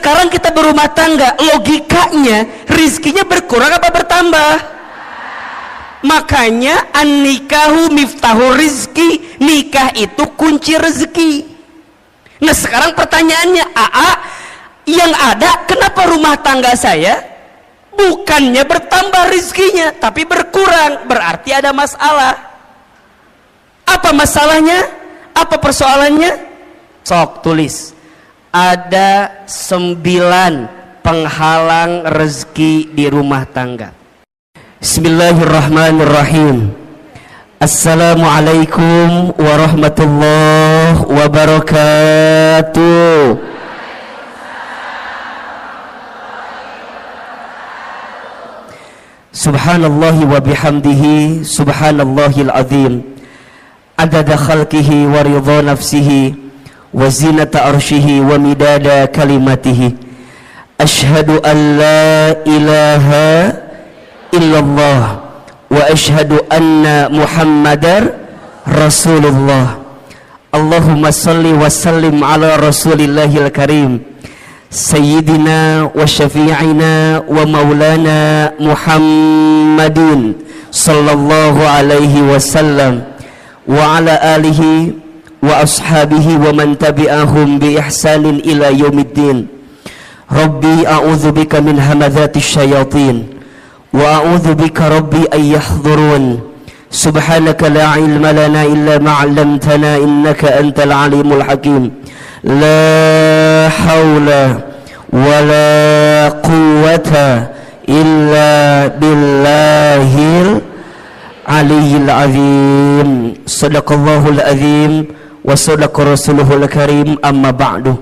Sekarang kita berumah tangga, logikanya rizkinya berkurang apa bertambah? Makanya an-nikahu miftahu rizki, nikah itu kunci rezeki. Nah sekarang pertanyaannya, yang ada kenapa rumah tangga saya bukannya bertambah rizkinya tapi berkurang? Berarti ada masalah. Apa masalahnya? Apa persoalannya? Sok tulis. Ada 9 penghalang rezeki di rumah tangga. Bismillahirrahmanirrahim. Assalamualaikum warahmatullahi wabarakatuh. Subhanallahi wa bihamdihi, subhanallahil azim, adada khalqihi wa ridha nafsihi wa zinata arshihi wa midada kalimatihi. Ashhadu an la ilaha illallah wa ashhadu anna Muhammadar Rasulullah. Allahumma salli wa sallim ala Rasulillahil karim, Sayyidina wa syafi'ina wa maulana Muhammadin sallallahu alaihi wasallam wa ala alihi wa ashabihi wa man tabi'ahum bi ihsanin ila yaumiddin. Rabbi a'udzu bika min hamadzatis syayatin wa a'udzu bika rabbi ay yahdurun. Subhanaka la ilma lana illa ma 'allamtana innaka antal alimul hakim. La haula wala quwwata illa billahil aliyyil azim. Sadaqallahul azim wa sadaqa rasuluhul karim. Amma ba'du.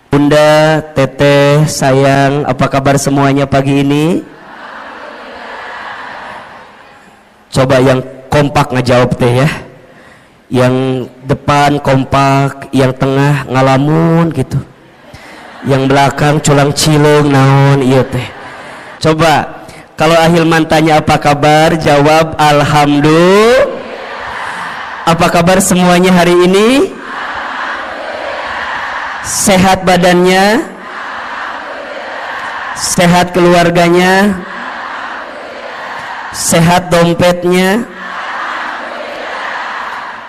Bunda, teteh, sayang, apa kabar semuanya pagi ini? Coba yang kompak ngejawab teh ya. Yang depan kompak, yang tengah ngalamun gitu, yang belakang culang cilung naon iya teh. Coba kalau Ahilman tanya apa kabar, jawab alhamdulillah. Apa kabar semuanya hari ini? Sehat badannya? Sehat keluarganya? Sehat dompetnya?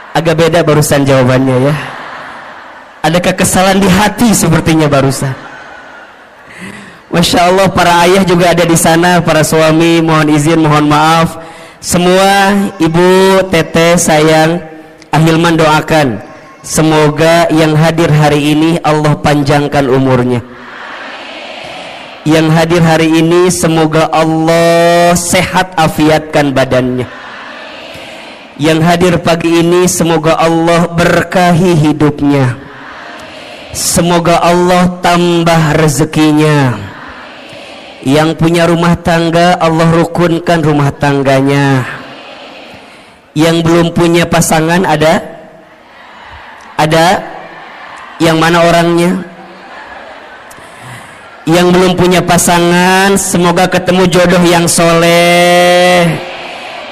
Agak beda barusan jawabannya ya. Ada kekesalan di hati sepertinya barusan. Masya Allah, para ayah juga ada di sana, para suami mohon izin, mohon maaf. Semua ibu, teteh, sayang, Ahilman doakan semoga yang hadir hari ini Allah panjangkan umurnya. Yang hadir hari ini semoga Allah sehat afiatkan badannya. Yang hadir pagi ini semoga Allah berkahi hidupnya. Semoga Allah tambah rezekinya. Yang punya rumah tangga Allah rukunkan rumah tangganya. Yang belum punya pasangan ada? Ada? Yang mana orangnya? Yang belum punya pasangan semoga ketemu jodoh yang soleh,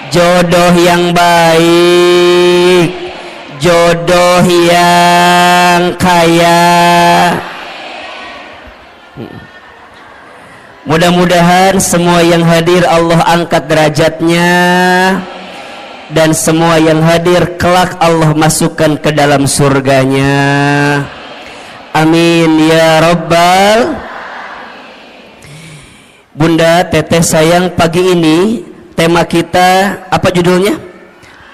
jodoh yang baik, jodoh yang kaya. Mudah-mudahan semua yang hadir Allah angkat derajatnya, dan semua yang hadir kelak Allah masukkan ke dalam surganya. Amin ya rabbal. Bunda, teteh, sayang, pagi ini tema kita apa judulnya?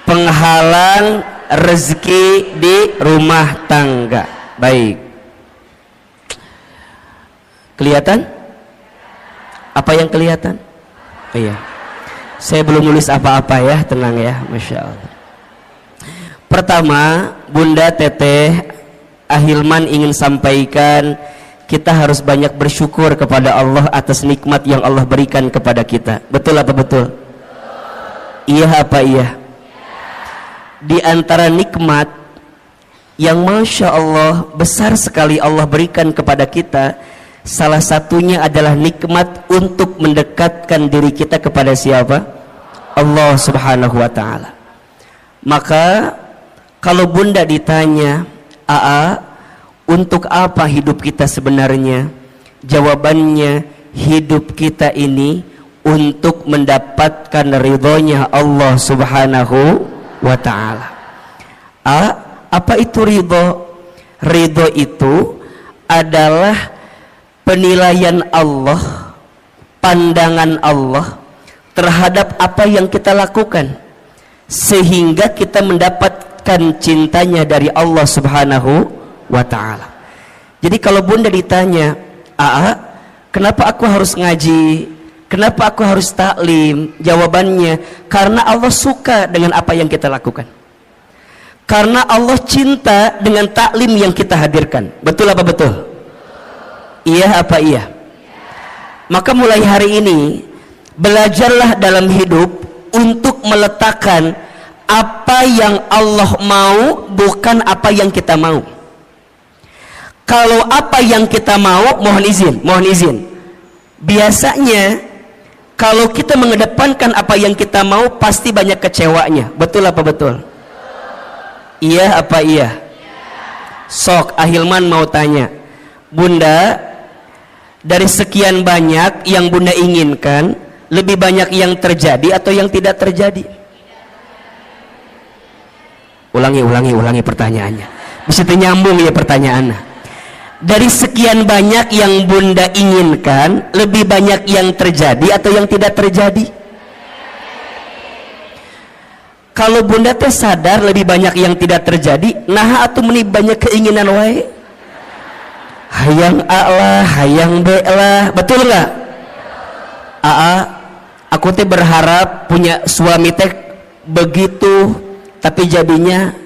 Penghalang rezeki di rumah tangga. Baik. Kelihatan? Apa yang kelihatan? Oh, iya. Saya belum nulis apa-apa ya, tenang ya, Masya Allah. Pertama, Bunda, teteh, Ahilman ingin sampaikan kita harus banyak bersyukur kepada Allah atas nikmat yang Allah berikan kepada kita. Betul apa betul? Iya apa iya? Di antara nikmat yang Masya Allah besar sekali Allah berikan kepada kita, salah satunya adalah nikmat untuk mendekatkan diri kita kepada siapa? Allah Subhanahu wa ta'ala. Maka kalau Bunda ditanya, untuk apa hidup kita sebenarnya? Jawabannya, hidup kita ini untuk mendapatkan ridhonya Allah Subhanahu wa ta'ala. Apa itu ridho? Ridho itu adalah penilaian Allah, pandangan Allah terhadap apa yang kita lakukan, sehingga kita mendapatkan cintanya dari Allah Subhanahu wa ta'ala. Jadi kalau bunda ditanya, kenapa aku harus ngaji, kenapa aku harus taklim? Jawabannya, karena Allah suka dengan apa yang kita lakukan, karena Allah cinta dengan taklim yang kita hadirkan. Betul apa betul? Iya apa iya? Maka mulai hari ini belajarlah dalam hidup untuk meletakkan apa yang Allah mau, bukan apa yang kita mau. Kalau apa yang kita mau, mohon izin, biasanya kalau kita mengedepankan apa yang kita mau, pasti banyak kecewanya. Betul apa betul? Iya apa iya? Sok Ahilman mau tanya, bunda, dari sekian banyak yang bunda inginkan, lebih banyak yang terjadi atau yang tidak terjadi? Ulangi pertanyaannya, bisa nyambung ya pertanyaannya. Dari sekian banyak yang bunda inginkan, lebih banyak yang terjadi atau yang tidak terjadi? Kalau bunda teh sadar lebih banyak yang tidak terjadi, nah atau meni banyak keinginan wae, hayang A lah, hayang B lah, betul nggak? Aku teh berharap punya suami teh begitu, tapi jadinya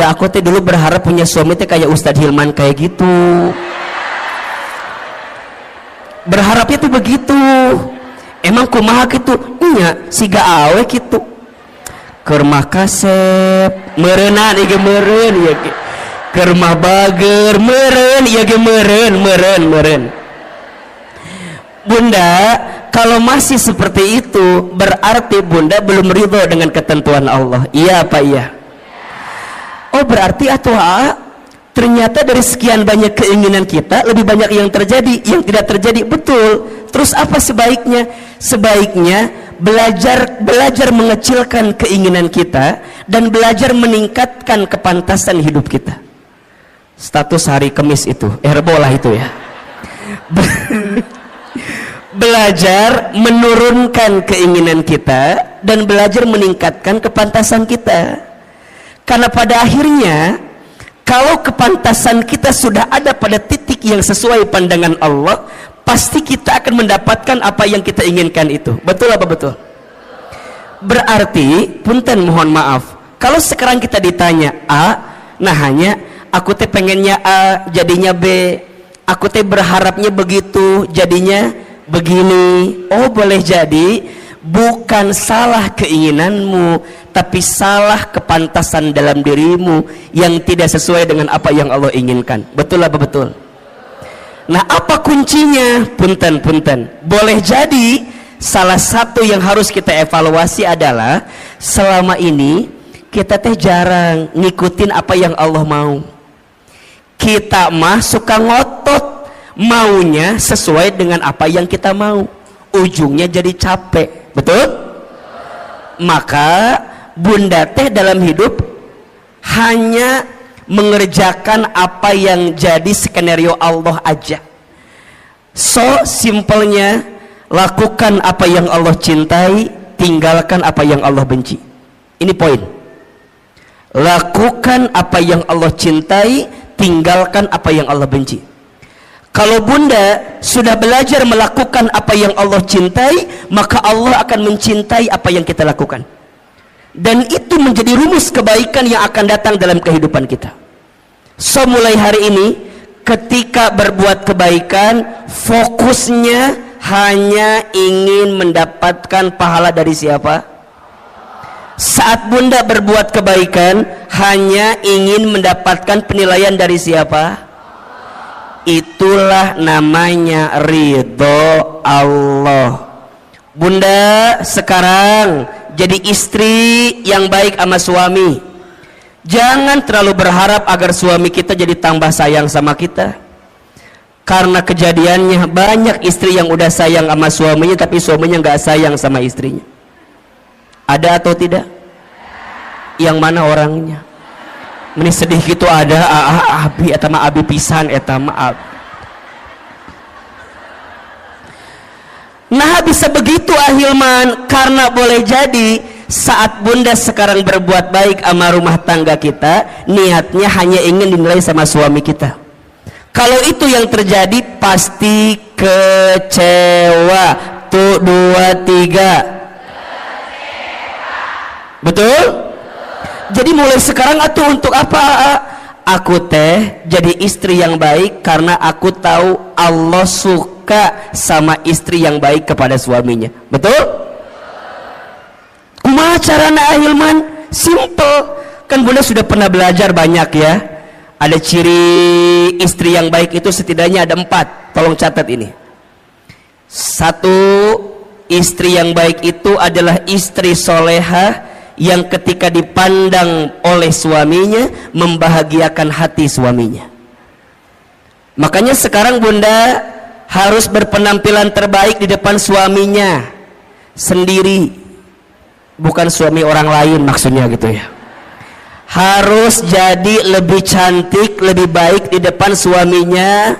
aku teh dulu berharap punya suami teh kayak Ustadz Hilman kayak gitu. Berharapnya tuh begitu. Emang kumaha gitu? Nya siga awe gitu. Keur mah kasep, meureunna ieu meureun ieu ge. Keur mah bager, meureun ieu ge meureun. Bunda, kalau masih seperti itu berarti bunda belum ridho dengan ketentuan Allah. Iya apa iya? Oh berarti ternyata dari sekian banyak keinginan kita, lebih banyak yang terjadi, yang tidak terjadi. Betul. Terus apa sebaiknya? Sebaiknya belajar mengecilkan keinginan kita dan belajar meningkatkan kepantasan hidup kita. Status hari Kamis itu, Herbolah itu ya. Belajar menurunkan keinginan kita dan belajar meningkatkan kepantasan kita. Karena pada akhirnya, kalau kepantasan kita sudah ada pada titik yang sesuai pandangan Allah, pasti kita akan mendapatkan apa yang kita inginkan itu. Betul apa betul? Berarti, punten mohon maaf, kalau sekarang kita ditanya nah hanya aku teh pengennya A, jadinya B, aku teh berharapnya begitu, jadinya begini. Oh boleh jadi, bukan salah keinginanmu, tapi salah kepantasan dalam dirimu yang tidak sesuai dengan apa yang Allah inginkan. Betul apa betul? Nah apa kuncinya? Punten. Boleh jadi salah satu yang harus kita evaluasi adalah selama ini kita teh jarang ngikutin apa yang Allah mau. Kita mah suka ngotot maunya sesuai dengan apa yang kita mau, ujungnya jadi capek. Betul? Maka bunda teh dalam hidup hanya mengerjakan apa yang jadi skenario Allah aja. So simpelnya, lakukan apa yang Allah cintai, tinggalkan apa yang Allah benci. Ini poin. Lakukan apa yang Allah cintai, tinggalkan apa yang Allah benci. Kalau bunda sudah belajar melakukan apa yang Allah cintai, maka Allah akan mencintai apa yang kita lakukan. Dan itu menjadi rumus kebaikan yang akan datang dalam kehidupan kita. So mulai hari ini, ketika berbuat kebaikan, fokusnya hanya ingin mendapatkan pahala dari siapa? Saat bunda berbuat kebaikan, hanya ingin mendapatkan penilaian dari siapa? Itulah namanya ridho Allah. Bunda sekarang jadi istri yang baik sama suami, Jangan terlalu berharap agar suami kita jadi tambah sayang sama kita, karena kejadiannya banyak istri yang udah sayang sama suaminya tapi suaminya nggak sayang sama istrinya. Ada atau tidak? Yang mana orangnya? Meni sedih gitu ada. Abi etama abi pisan etama abi. Nah bisa begitu Ahilman, karena boleh jadi saat bunda sekarang berbuat baik sama rumah tangga kita, niatnya hanya ingin dinilai sama suami kita. Kalau itu yang terjadi, pasti kecewa. Tuh 2, 3. Betul? Jadi mulai sekarang atuh untuk apa? Aku teh jadi istri yang baik karena aku tahu Allah suka sama istri yang baik kepada suaminya. Betul? Kumaha carana Ahilman? Simple. Kan bunda sudah pernah belajar banyak ya. Ada ciri istri yang baik itu setidaknya ada 4. Tolong catat ini. 1, istri yang baik itu adalah istri solehah yang ketika dipandang oleh suaminya membahagiakan hati suaminya. Makanya sekarang bunda harus berpenampilan terbaik di depan suaminya sendiri, bukan suami orang lain maksudnya gitu ya. Harus jadi lebih cantik, lebih baik di depan suaminya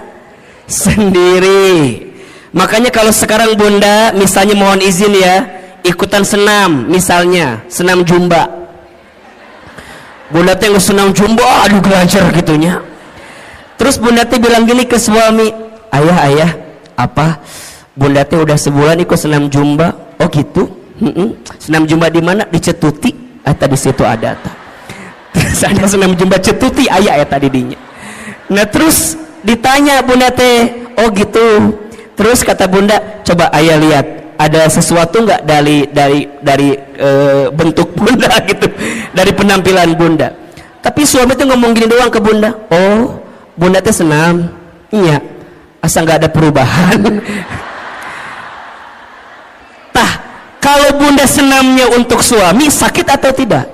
sendiri. Makanya kalau sekarang bunda misalnya mohon izin ya, ikutan senam, misalnya senam jumba, bunda teh senam jumba, aduh belajar gitunya. Terus bunda teh bilang gini ke suami, ayah apa bunda teh udah sebulan ikut senam jumba. Oh gitu. Senam jumba di mana? Di Cetuti. Tadi situ ada terus ada senam jumba Cetuti ayah tadi dinya. Nah terus ditanya bunda teh, oh gitu. Terus kata bunda, coba ayah lihat ada sesuatu nggak dari bentuk bunda gitu, dari penampilan bunda. Tapi suami tuh ngomong gini doang ke bunda, oh bunda teh senam, iya, asal nggak ada perubahan. Tah, kalau bunda senamnya untuk suami sakit atau tidak?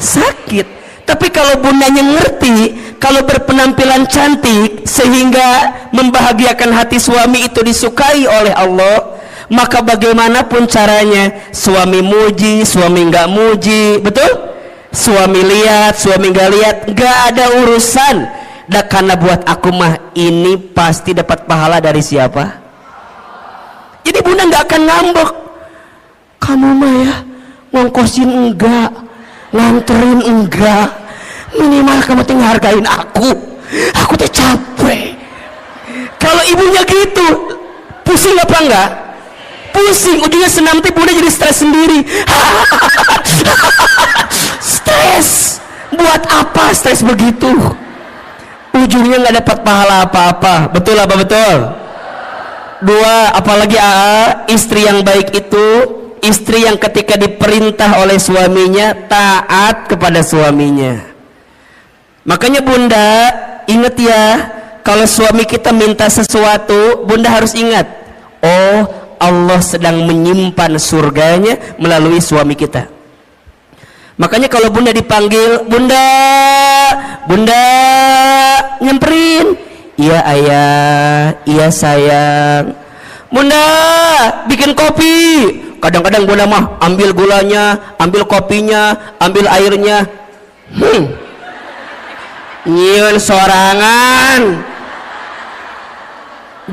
Sakit. Tapi kalau bundanya ngerti, kalau berpenampilan cantik sehingga membahagiakan hati suami itu disukai oleh Allah, maka bagaimanapun caranya, suami muji, suami nggak muji, betul? Suami lihat, suami nggak lihat, nggak ada urusan. Dan karena buat aku mah ini pasti dapat pahala dari siapa? Jadi bunda nggak akan ngambek. Kamu mah ya ngongkosin enggak, nganterin enggak, minimal kamu tinggal hargain aku teh capek. Kalau ibunya gitu, pusing apa enggak? Pusing, ujungnya senam teh bunda jadi stres sendiri. Stres, buat apa stres begitu? Ujungnya nggak dapat pahala apa-apa. Betul apa betul? 2, apalagi istri yang baik itu istri yang ketika diperintah oleh suaminya taat kepada suaminya. Makanya bunda ingat ya, kalau suami kita minta sesuatu, bunda harus ingat, oh Allah sedang menyimpan surganya melalui suami kita. Makanya kalau bunda dipanggil, bunda nyamperin, iya ayah, iya sayang, bunda bikin kopi. Kadang-kadang bunda mah ambil gulanya, ambil kopinya, ambil airnya, nyieun sorangan,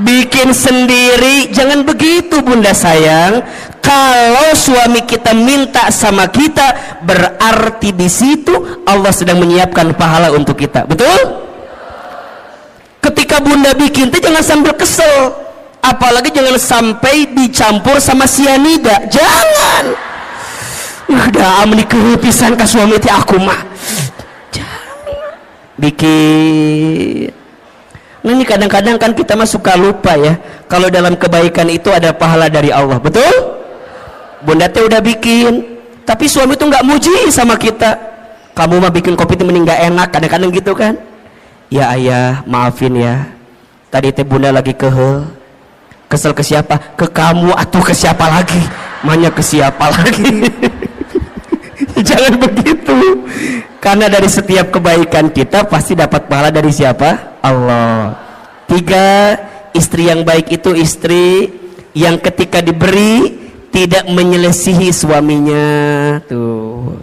bikin sendiri. Jangan begitu bunda sayang. Kalau suami kita minta sama kita, berarti di situ Allah sedang menyiapkan pahala untuk kita. Betul? Ketika bunda bikin itu jangan sambil kesel, apalagi jangan sampai dicampur sama sianida. Jangan. Udah amni kepisan ka suami teh aku mah. Jangan. Bikin. Nah ini kadang-kadang kan kita mah suka lupa ya, kalau dalam kebaikan itu ada pahala dari Allah. Betul? Bunda teh udah bikin, tapi suami tuh nggak muji sama kita. Kamu mah bikin kopi itu mending nggak enak, kadang-kadang gitu kan? Ya ayah, maafin ya. Tadi teh bunda lagi kesel ke siapa? Ke kamu atau ke siapa lagi? Manya ke siapa lagi? Jangan begitu. Karena dari setiap kebaikan kita pasti dapat pahala dari siapa? Allah. 3, istri yang baik itu istri yang ketika diberi tidak menyelisihi suaminya. Tuh.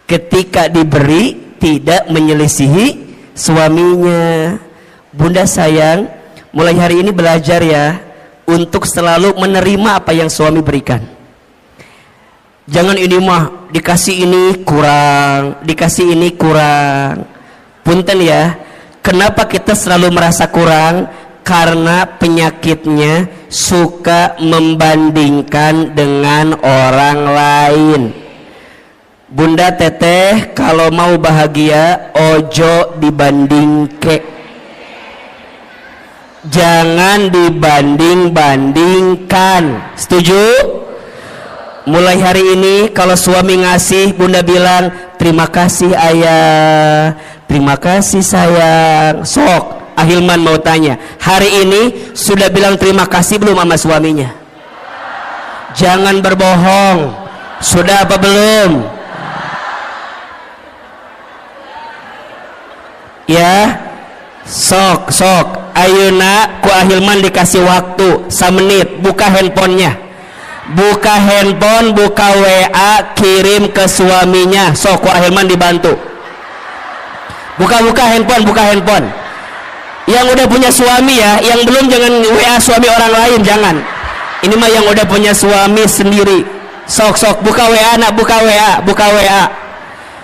Ketika diberi tidak menyelisihi suaminya. Bunda sayang, mulai hari ini belajar ya untuk selalu menerima apa yang suami berikan. Jangan ini mah dikasih ini kurang, dikasih ini kurang. Punten ya, kenapa kita selalu merasa kurang? Karena penyakitnya suka membandingkan dengan orang lain. Bunda teteh kalau mau bahagia ojo dibandingke. Jangan dibanding-bandingkan. Setuju? Mulai hari ini kalau suami ngasih, bunda bilang terima kasih ayah, terima kasih sayang. Sok Ahilman mau tanya, hari ini sudah bilang terima kasih belum sama suaminya? Jangan berbohong. Sudah apa belum? Ya, sok ayeuna ku Ahilman dikasih waktu 1 menit, buka handphonenya, buka handphone, buka WA, kirim ke suaminya. Sok ku Ahilman dibantu. Buka handphone. Yang udah punya suami ya, yang belum jangan WA suami orang lain, jangan. Ini mah yang udah punya suami sendiri. Sok buka WA nak, buka WA.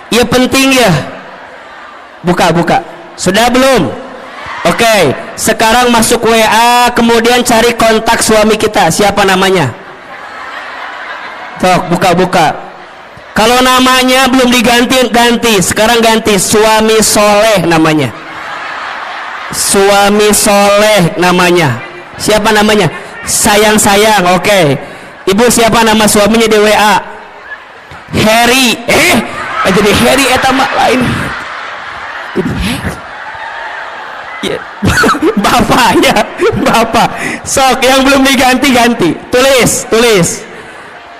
Ya penting ya. Buka. Sudah belum? Oke, sekarang masuk WA, kemudian cari kontak suami kita. Siapa namanya? Sok, buka. Kalau namanya belum ganti. Sekarang ganti, suami soleh namanya. Suami soleh namanya. Siapa namanya? Sayang. Oke. Ibu siapa nama suaminya di WA? Harry. Jadi Harry eta mah lain. Ya. Bapak. Sok yang belum diganti. Tulis.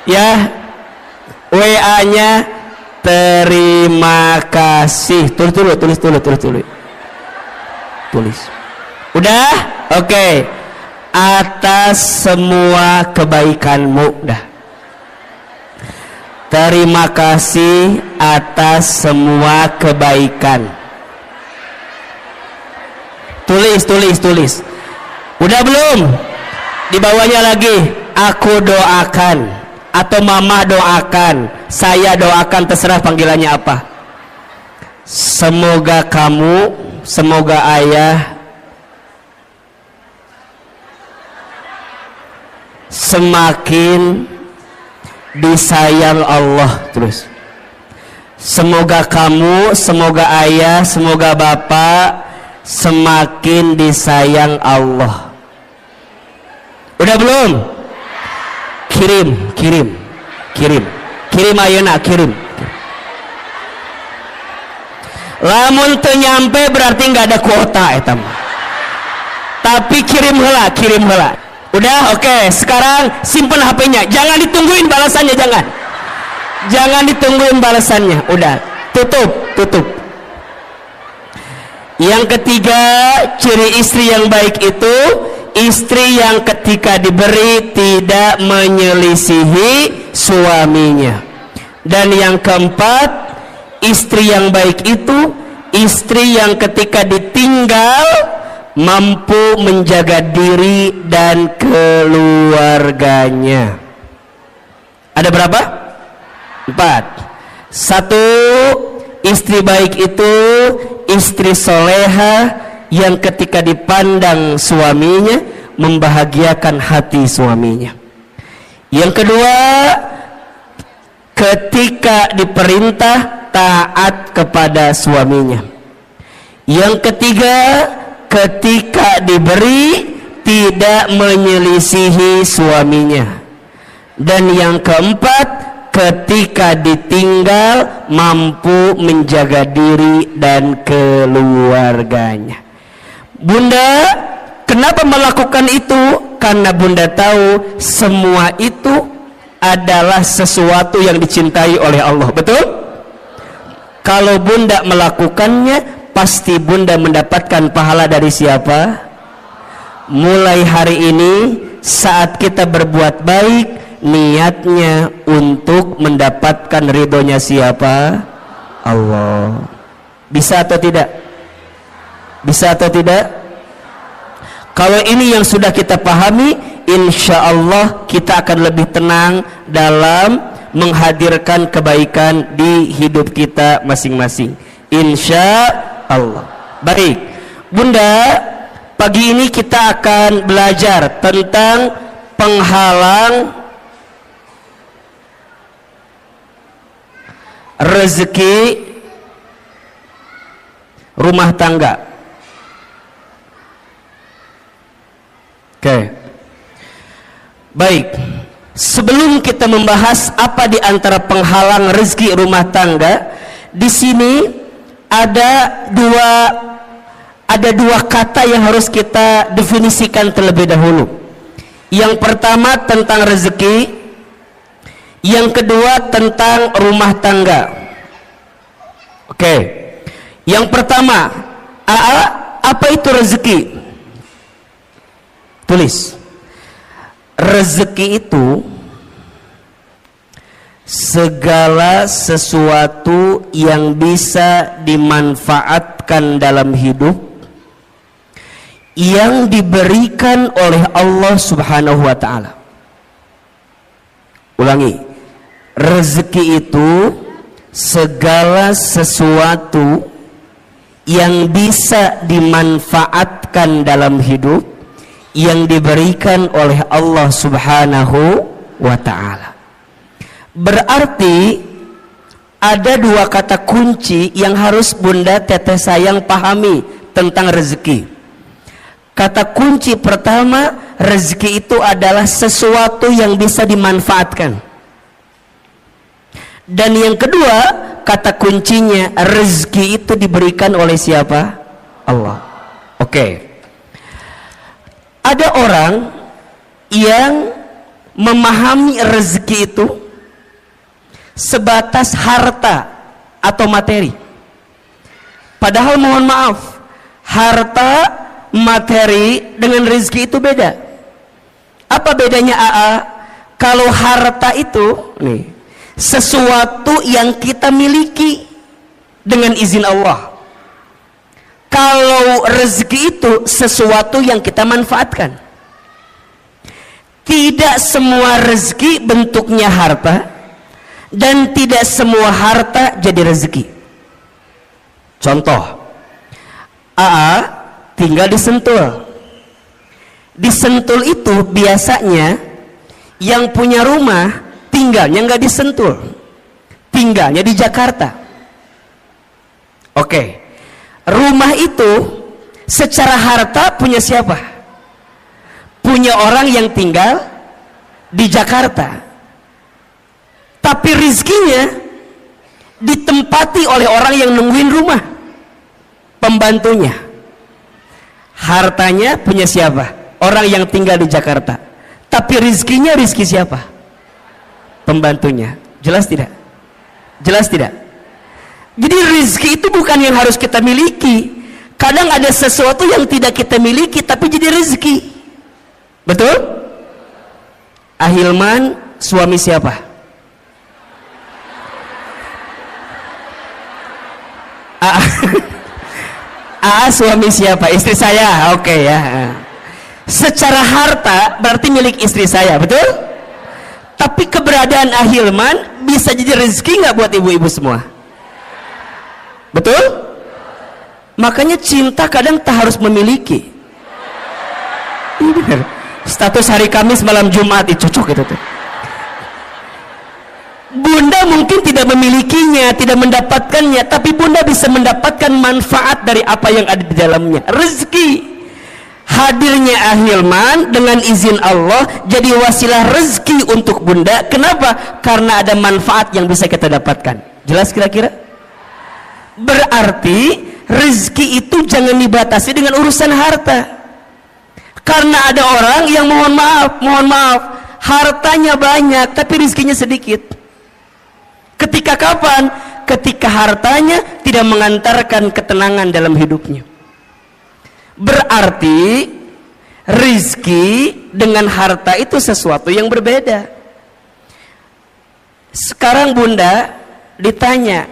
Ya. WA-nya terima kasih. Tulis. Udah? Oke. Atas semua kebaikanmu. Dah. Terima kasih atas semua kebaikan. Tulis. Udah belum? Di bawahnya lagi, aku doakan atau mama doakan, saya doakan, terserah panggilannya apa. Semoga kamu, semoga ayah semakin disayang Allah. Terus semoga kamu, semoga ayah, semoga bapak semakin disayang Allah. Udah belum? Kirim ayeuna, kirim. Lamun teu nyampe berarti nggak ada kuota eta mah. Tapi kirim heula. Udah, oke. Sekarang simpen HP-nya. Jangan ditungguin balasannya, jangan ditungguin balasannya. Udah, tutup. Yang ketiga, ciri istri yang baik itu istri yang ketika diberi tidak menyelisihi suaminya. Dan yang keempat, istri yang baik itu istri yang ketika ditinggal mampu menjaga diri dan keluarganya. Ada berapa? 4. 1, istri baik itu istri soleha yang ketika dipandang suaminya membahagiakan hati suaminya. Yang kedua, ketika diperintah taat kepada suaminya. Yang ketiga, ketika diberi tidak menyelisihi suaminya. Dan yang keempat, ketika ditinggal mampu menjaga diri dan keluarganya. Bunda kenapa melakukan itu? Karena bunda tahu semua itu adalah sesuatu yang dicintai oleh Allah. Betul? Kalau bunda melakukannya, pasti bunda mendapatkan pahala dari siapa? Mulai hari ini, saat kita berbuat baik, niatnya untuk mendapatkan ridhonya siapa? Allah. Bisa atau tidak? Bisa atau tidak? Kalau ini yang sudah kita pahami, insya Allah kita akan lebih tenang dalam menghadirkan kebaikan di hidup kita masing-masing, insya Allah. Baik bunda, pagi ini kita akan belajar tentang penghalang rezeki rumah tangga. Oke. Baik. Sebelum kita membahas apa di antara penghalang rezeki rumah tangga, di sini ada dua kata yang harus kita definisikan terlebih dahulu. Yang pertama tentang rezeki, yang kedua tentang rumah tangga. Oke. Yang pertama, apa itu rezeki? Tulis. Rezeki itu segala sesuatu yang bisa dimanfaatkan dalam hidup, yang diberikan oleh Allah Subhanahu wa ta'ala. Ulangi, rezeki itu segala sesuatu yang bisa dimanfaatkan dalam hidup, yang diberikan oleh Allah Subhanahu wa ta'ala. Berarti ada dua kata kunci yang harus bunda teteh sayang pahami tentang rezeki. Kata kunci pertama, rezeki itu adalah sesuatu yang bisa dimanfaatkan. Dan yang kedua, kata kuncinya, rezeki itu diberikan oleh siapa? Allah. Oke. Ada orang yang memahami rezeki itu sebatas harta atau materi. Padahal mohon maaf, harta, materi dengan rezeki itu beda. Apa bedanya AA? Kalau harta itu nih, sesuatu yang kita miliki dengan izin Allah. Kalau rezeki itu sesuatu yang kita manfaatkan. Tidak semua rezeki bentuknya harta, dan tidak semua harta jadi rezeki. Contoh, AA tinggal di Sentul. Di Sentul itu biasanya yang punya rumah tinggalnya nggak di Sentul, tinggalnya di Jakarta. Oke. Rumah itu secara harta punya siapa? Punya orang yang tinggal di Jakarta. Tapi rizkinya ditempati oleh orang yang nungguin rumah, pembantunya. Hartanya punya siapa? Orang yang tinggal di Jakarta. Tapi rizkinya rizki siapa? Pembantunya. Jelas tidak? Jelas tidak? Jadi rezeki itu bukan yang harus kita miliki. Kadang ada sesuatu yang tidak kita miliki tapi jadi rezeki. Betul? Ahilman suami siapa? Suami siapa? Istri saya. Oke ya. Secara harta berarti milik istri saya, betul? Tapi keberadaan Ahilman bisa jadi rezeki nggak buat ibu-ibu semua? Betul? Makanya cinta kadang tak harus memiliki. Ini benar. Status hari Kamis malam Jumat itu cocok gitu tuh. Bunda mungkin tidak memilikinya, tidak mendapatkannya, tapi bunda bisa mendapatkan manfaat dari apa yang ada di dalamnya. Rezeki. Hadirnya Ahilman dengan izin Allah jadi wasilah rezeki untuk bunda. Kenapa? Karena ada manfaat yang bisa kita dapatkan. Jelas kira-kira? Berarti rezeki itu jangan dibatasi dengan urusan harta. Karena ada orang yang mohon maaf, hartanya banyak tapi rezekinya sedikit. Ketika kapan? ketika hartanya tidak mengantarkan ketenangan dalam hidupnya. Berarti rizki dengan harta itu sesuatu yang berbeda. Sekarang bunda ditanya,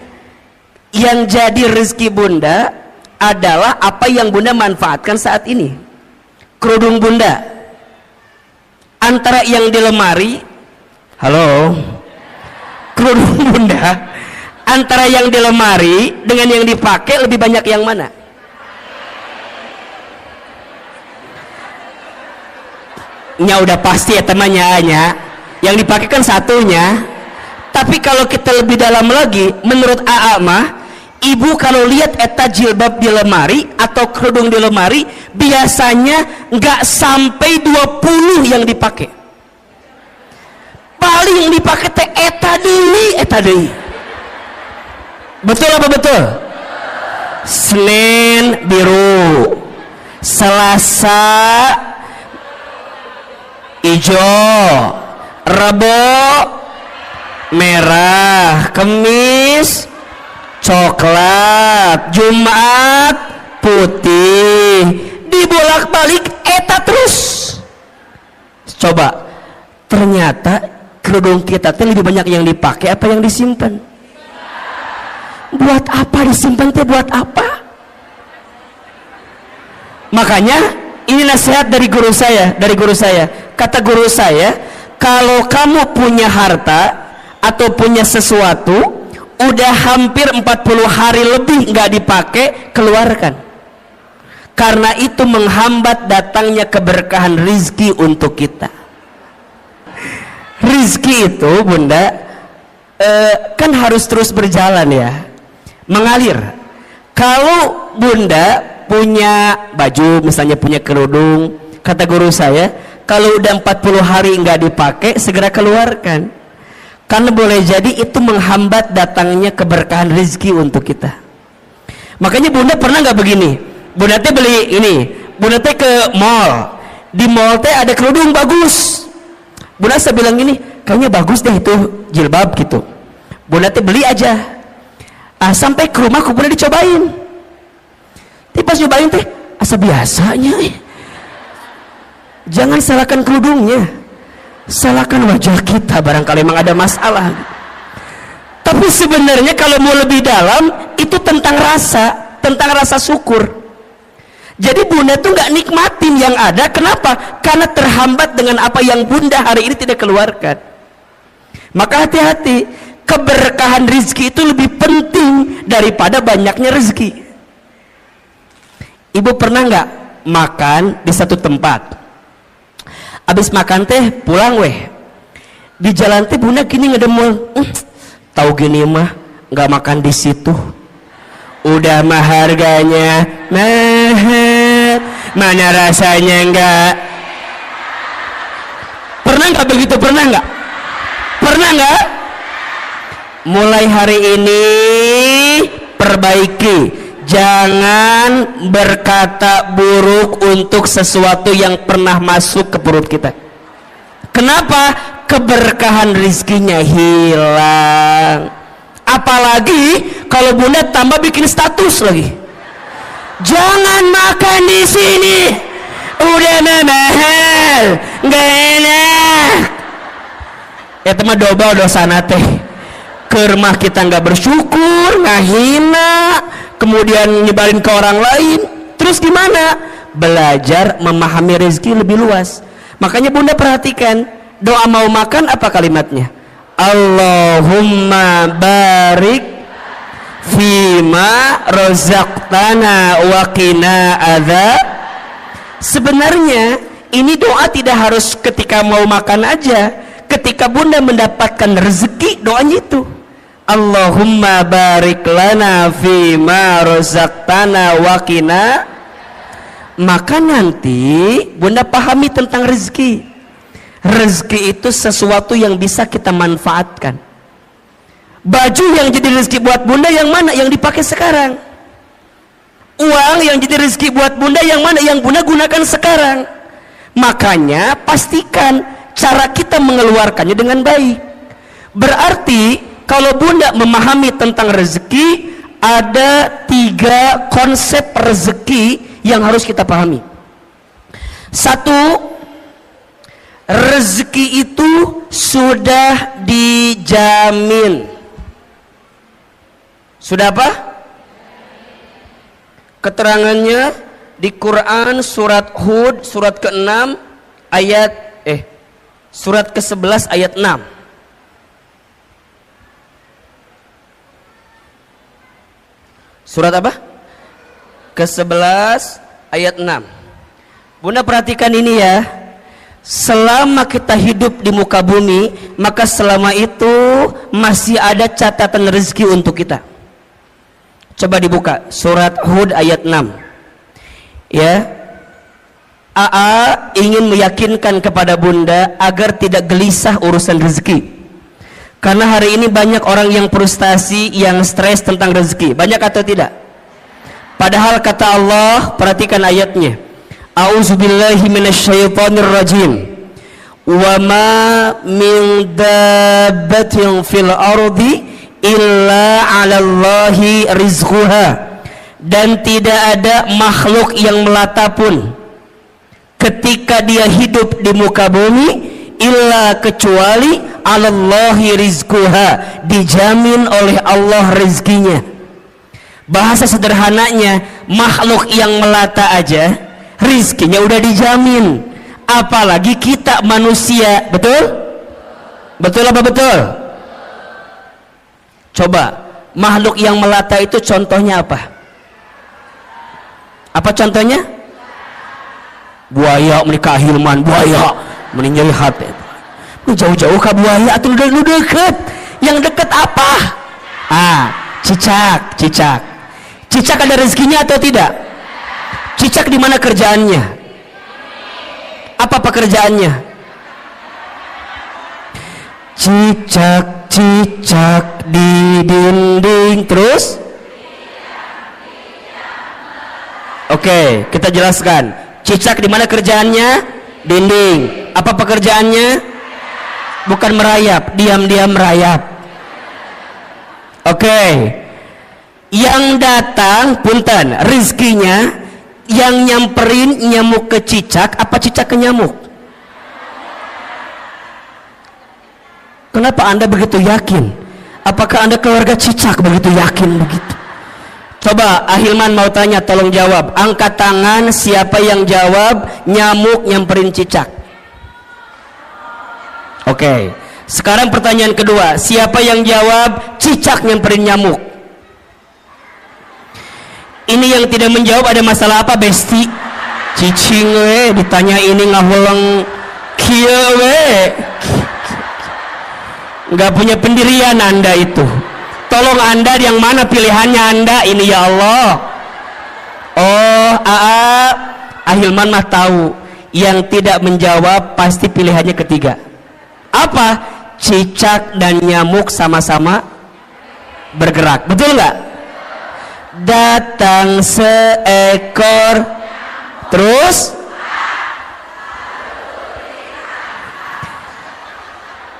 yang jadi rizki bunda adalah apa yang bunda manfaatkan saat ini. Kerudung bunda, antara yang di lemari, halo, kerudung bunda antara yang di lemari dengan yang dipakai lebih banyak yang mana? Nya udah pasti ya temannya, yang dipakai kan satunya. Tapi kalau kita lebih dalam lagi, menurut AA mah, ibu kalau lihat eta jilbab di lemari atau kerudung di lemari, biasanya nggak sampai 20 yang dipakai. Paling yang dipakai teh eta deui. Betul apa betul? Senin biru, Selasa hijau, Rebo merah, Kamis coklat, Jumat putih, dibolak-balik eta terus. Coba, ternyata kerudung kita tuh lebih banyak yang dipakai apa yang disimpan? Buat apa disimpan teh? Buat apa? Makanya ini nasihat dari guru saya. Kata guru saya, kalau kamu punya harta atau punya sesuatu udah hampir 40 hari lebih nggak dipakai, keluarkan. Karena itu menghambat datangnya keberkahan rizki untuk kita. Rizki itu bunda kan harus terus berjalan ya, mengalir. Kalau bunda punya baju, misalnya punya kerudung, kata guru saya, kalau udah 40 hari nggak dipakai, segera keluarkan. Karena boleh jadi itu menghambat datangnya keberkahan rezeki untuk kita. Makanya bunda pernah nggak begini, bunda teh beli ini, bunda teh ke mall, di mall teh ada kerudung bagus, bunda saya bilang gini, kayaknya bagus deh itu jilbab gitu, bunda teh beli aja. Sampai ke rumah bunda dicobain, tapi pas nyobain teh asa biasanya. Jangan salahkan kerudungnya, salahkan wajah kita, barangkali memang ada masalah. Tapi sebenarnya kalau mau lebih dalam, itu tentang rasa syukur. Jadi bunda tuh nggak nikmatin yang ada. Kenapa? Karena terhambat dengan apa yang bunda hari ini tidak keluarkan. Maka hati-hati, keberkahan rezeki itu lebih penting daripada banyaknya rezeki. Ibu pernah nggak makan di satu tempat, abis makan teh pulang weh, di jalan teh bunda gini ngedemul, tahu gini mah nggak makan di situ, udah mah harganya mahal, mana rasanya enggak. Pernah nggak begitu? Pernah nggak? Mulai hari ini perbaiki, jangan berkata buruk untuk sesuatu yang pernah masuk ke perut kita. Kenapa? Keberkahan rizkinya hilang. Apalagi kalau bunda tambah bikin status lagi, jangan makan di sini, udah mahal, nggak enak. Ya teman dobel dosana teh, ke rumah kita nggak bersyukur, ngahina, kemudian nyebarin ke orang lain. Terus gimana? Belajar memahami rezeki lebih luas. Makanya bunda perhatikan, doa mau makan apa kalimatnya? Allahumma barik fima rozaqtana wa qina adzab. Sebenarnya ini doa tidak harus ketika mau makan aja. Ketika bunda mendapatkan rezeki, doanya itu Allahumma barik lana fima rozaqtana wa qina. Maka nanti bunda pahami tentang rezeki. Rezeki itu sesuatu yang bisa kita manfaatkan. Baju yang jadi rezeki buat bunda yang mana? Yang dipakai sekarang. Uang yang jadi rezeki buat bunda yang mana? Yang bunda gunakan sekarang. Makanya pastikan cara kita mengeluarkannya dengan baik. Berarti kalau Bunda memahami tentang rezeki, ada 3 konsep rezeki yang harus kita pahami. Satu, rezeki itu sudah dijamin. Sudah apa? Keterangannya di Quran surat Hud surat ke-6 surat ke-11 ayat 6. Surat apa? Ke-11 ayat 6. Bunda perhatikan ini ya. Selama kita hidup di muka bumi, maka selama itu masih ada catatan rezeki untuk kita. Coba dibuka surat Hud ayat 6. Ya. AA ingin meyakinkan kepada Bunda agar tidak gelisah urusan rezeki. Karena hari ini banyak orang yang frustasi, yang stres tentang rezeki. Banyak atau tidak? Padahal kata Allah, perhatikan ayatnya. A'udzubillahi minasyaitonirrajim. Wa ma min dabbatin fil ardi illa 'alallahi rizquha. Dan tidak ada makhluk yang melata pun ketika dia hidup di muka bumi illa kecuali 'alallahi rizquha, dijamin oleh Allah rezekinya. Bahasa sederhananya, makhluk yang melata aja rizkinya udah dijamin, apalagi kita manusia. Betul? Betul apa betul? Coba, makhluk yang melata itu contohnya apa? Apa contohnya? Buaya menikah Hilman, buaya meninggal hati. Jauh-jauh ke buaya atau lu deket? Yang deket apa? Cicak. Cicak ada rezekinya atau tidak? Cicak di mana kerjaannya? Apa pekerjaannya? Cicak di dinding. Terus? Oke, kita jelaskan. Cicak di mana kerjaannya? Dinding. Apa pekerjaannya? Bukan merayap, diam-diam merayap. Oke. Yang datang, punten, rizkinya yang nyamperin nyamuk ke cicak, apa cicak ke nyamuk? Kenapa Anda begitu yakin? Apakah Anda keluarga cicak begitu yakin begitu? Coba Ahilman mau tanya, tolong jawab. Angkat tangan siapa yang jawab nyamuk nyamperin cicak. Oke. Sekarang pertanyaan kedua, siapa yang jawab cicak nyamperin nyamuk? Ini yang tidak menjawab ada masalah apa, Besti? Cicing we ditanya ini ngahulang kieu we. Enggak punya pendirian Anda itu. Tolong Anda yang mana pilihannya Anda ini ya Allah. Oh, Ahilman mah tahu. Yang tidak menjawab pasti pilihannya ketiga. Apa? Cicak dan nyamuk sama-sama bergerak. Betul nggak? Datang seekor, terus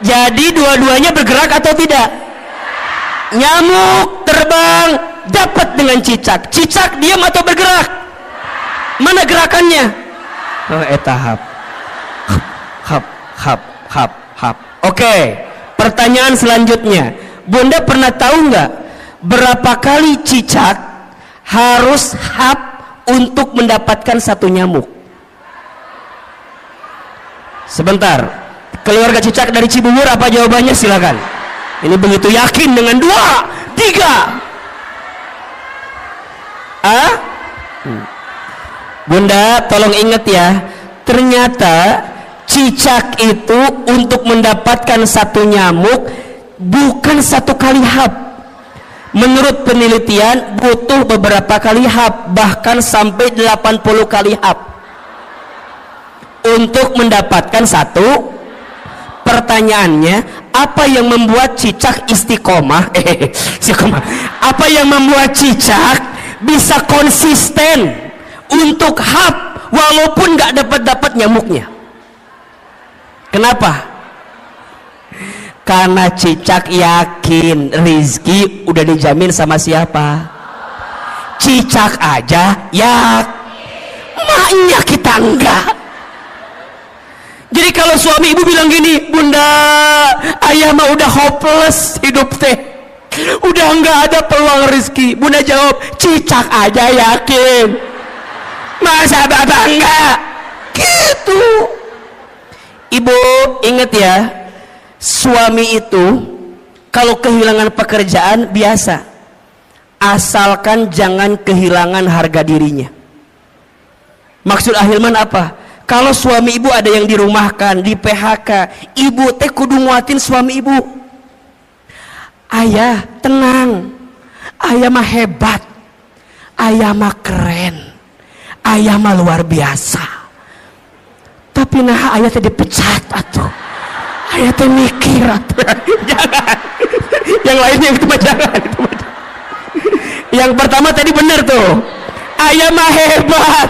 jadi dua-duanya bergerak atau tidak? Nyamuk terbang dapat dengan cicak. Cicak diam atau bergerak? Mana gerakannya? Oh, tahap. Hap. Oke. Pertanyaan selanjutnya, Bunda pernah tahu nggak berapa kali cicak harus hap untuk mendapatkan satu nyamuk? Sebentar. Keluarga cicak dari Cibubur apa jawabannya? Silakan. Ini begitu yakin dengan 2, 3. Bunda tolong ingat ya, ternyata cicak itu untuk mendapatkan satu nyamuk bukan satu kali hap. Menurut penelitian butuh beberapa kali hap, bahkan sampai 80 kali hap untuk mendapatkan satu. Pertanyaannya, apa yang membuat cicak istiqomah? Apa yang membuat cicak bisa konsisten untuk hap walaupun nggak dapat nyamuknya? Kenapa? Karena Cicak yakin rizki udah dijamin sama siapa? Cicak aja ya, maknya kita enggak. Jadi kalau suami ibu bilang gini, bunda, ayah mah udah hopeless hidup teh, udah enggak ada peluang rizki. Bunda jawab, Cicak aja yakin, masa bapak enggak? Gitu. Ibu ingat ya, suami itu kalau kehilangan pekerjaan biasa, asalkan jangan kehilangan harga dirinya. Maksud Ahilman apa? Kalau suami ibu ada yang dirumahkan, di PHK, ibu teh kudu nguatin suami ibu. Ayah tenang, ayah mah hebat, ayah mah keren, ayah mah luar biasa. Tapi nah ayah teh dipecat atuh, ayah teh mikir atuh. Jangan, yang lainnya itu mah jangan, itu mah. Yang pertama tadi benar tuh, ayah mah hebat,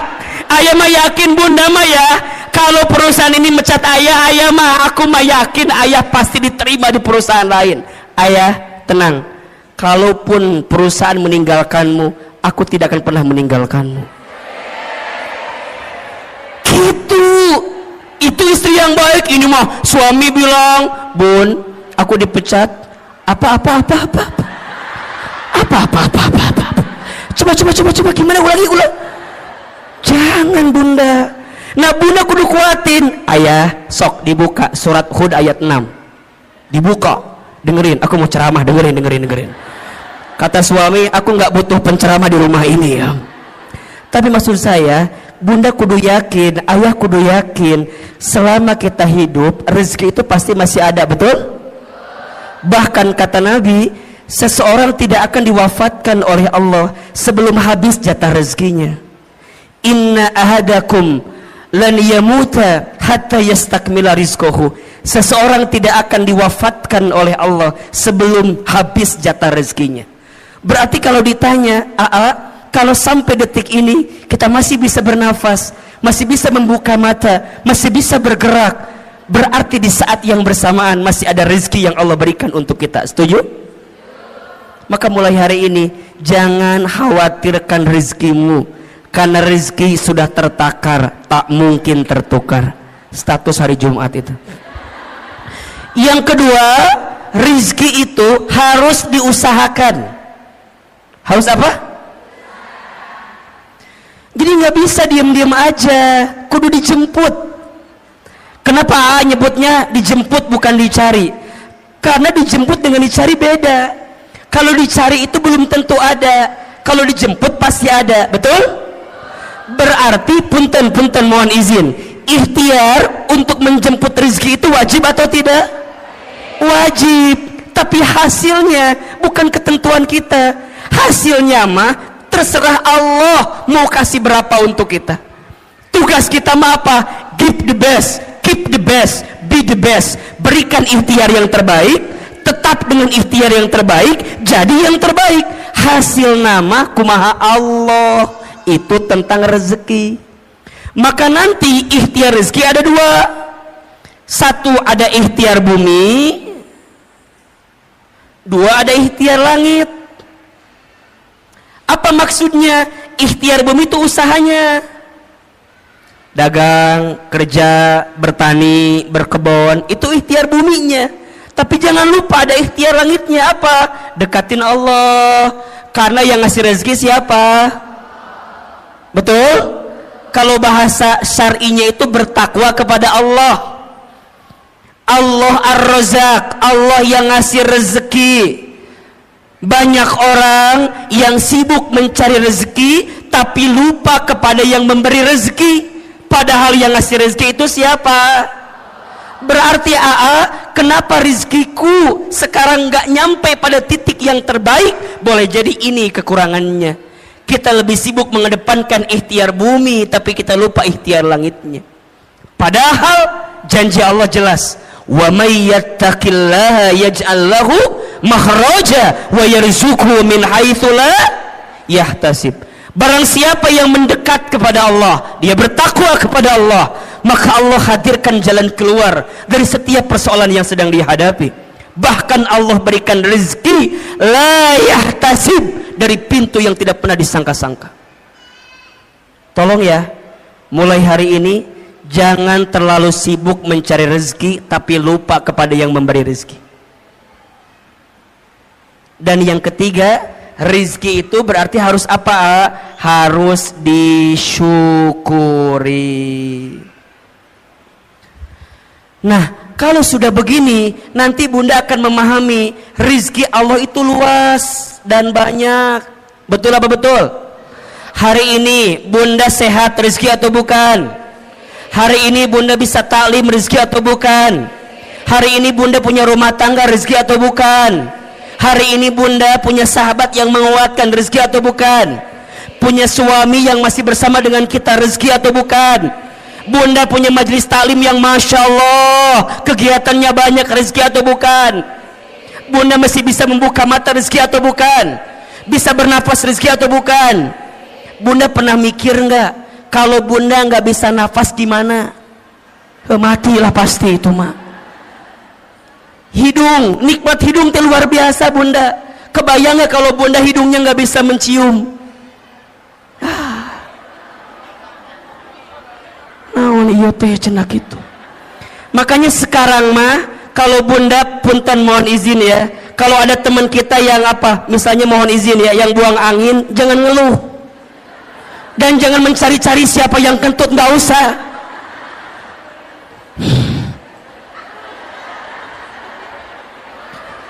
ayah mah yakin bunda mah ya, kalau perusahaan ini mecat ayah, ayah mah aku mah yakin ayah pasti diterima di perusahaan lain. Ayah tenang, kalaupun perusahaan meninggalkanmu, aku tidak akan pernah meninggalkanmu. Gitu. Itu istri yang baik. Ini mah suami bilang, bun, aku dipecat. Apa. Coba gimana ulangi. Jangan bunda. Nah bunda kudu kuatin. Ayah sok dibuka surat Hud ayat 6. Dibuka, dengerin, aku mau ceramah, dengerin. Kata suami, aku nggak butuh penceramah di rumah ini ya. Tapi maksud saya, bunda kudu yakin, ayah kudu yakin, selama kita hidup rezeki itu pasti masih ada, betul? Bahkan kata Nabi, seseorang tidak akan diwafatkan oleh Allah sebelum habis jatah rezekinya. Inna ahadakum lan yamuta hatta yastakmila rizqahu. Seseorang tidak akan diwafatkan oleh Allah sebelum habis jatah rezekinya. Berarti kalau ditanya, kalau sampai detik ini kita masih bisa bernafas, masih bisa membuka mata, masih bisa bergerak, berarti di saat yang bersamaan masih ada rezeki yang Allah berikan untuk kita. Setuju? Maka mulai hari ini jangan khawatirkan rezekimu, karena rezeki sudah tertakar, tak mungkin tertukar. Status hari Jumat itu. Yang kedua, rezeki itu harus diusahakan. Harus apa? Jadi nggak bisa diam-diam aja, kudu dijemput. Kenapa nyebutnya dijemput bukan dicari? Karena dijemput dengan dicari beda. Kalau dicari itu belum tentu ada, kalau dijemput pasti ada, betul? Berarti punten mohon izin, ikhtiar untuk menjemput rezeki itu wajib atau tidak? Wajib. Tapi hasilnya bukan ketentuan kita. Hasilnya mah terserah Allah mau kasih berapa untuk kita. Tugas kita mah apa? Give the best, keep the best, be the best. Berikan ikhtiar yang terbaik, tetap dengan ikhtiar yang terbaik, jadi yang terbaik. Hasil nama kumaha Allah, itu tentang rezeki. Maka nanti ikhtiar rezeki ada dua. Satu ada ikhtiar bumi, dua ada ikhtiar langit. Apa maksudnya? Ikhtiar bumi itu usahanya, dagang, kerja, bertani, berkebun, itu ikhtiar buminya. Tapi jangan lupa ada ikhtiar langitnya. Apa? Dekatin Allah, karena yang ngasih rezeki siapa? Betul? Kalau bahasa syar'inya itu bertakwa kepada Allah. Allah Ar-Razzaq, Allah yang ngasih rezeki. Banyak orang yang sibuk mencari rezeki tapi lupa kepada yang memberi rezeki, padahal yang ngasih rezeki itu siapa? Berarti kenapa rezekiku sekarang nggak nyampe pada titik yang terbaik? Boleh jadi ini kekurangannya. Kita lebih sibuk mengedepankan ikhtiar bumi tapi kita lupa ikhtiar langitnya. Padahal janji Allah jelas, wa may yattaqillaha yaj'al lahu makhraja wa yarzuqhu min haitsu la yahtasib. Barang siapa yang mendekat kepada Allah, dia bertakwa kepada Allah, maka Allah hadirkan jalan keluar dari setiap persoalan yang sedang dihadapi. Bahkan Allah berikan rezeki la yahtasib, dari pintu yang tidak pernah disangka-sangka. Tolong ya, mulai hari ini jangan terlalu sibuk mencari rezeki tapi lupa kepada yang memberi rezeki. Dan yang ketiga, rezeki itu berarti harus apa? Harus disyukuri. Nah, kalau sudah begini, nanti bunda akan memahami rezeki Allah itu luas dan banyak. Betul apa betul? Hari ini bunda sehat, rezeki atau bukan? Hari ini bunda bisa taklim, rezeki atau bukan? Hari ini bunda punya rumah tangga, rezeki atau bukan? Hari ini bunda punya sahabat yang menguatkan, rezeki atau bukan? Punya suami yang masih bersama dengan kita, rezeki atau bukan? Bunda punya majelis taklim yang Masya Allah kegiatannya banyak, rezeki atau bukan? Bunda masih bisa membuka mata, rezeki atau bukan? Bisa bernafas, rezeki atau bukan? Bunda pernah mikir nggak, kalau bunda nggak bisa nafas gimana? Matilah pasti itu mak. Hidung, nikmat hidung itu luar biasa bunda. Kebayang nggak kalau bunda hidungnya nggak bisa mencium? Naon iya teh cenak itu. Makanya sekarang mah kalau bunda punten mohon izin ya, kalau ada teman kita yang apa, misalnya mohon izin ya, yang buang angin, jangan ngeluh dan jangan mencari-cari siapa yang kentut, nggak usah.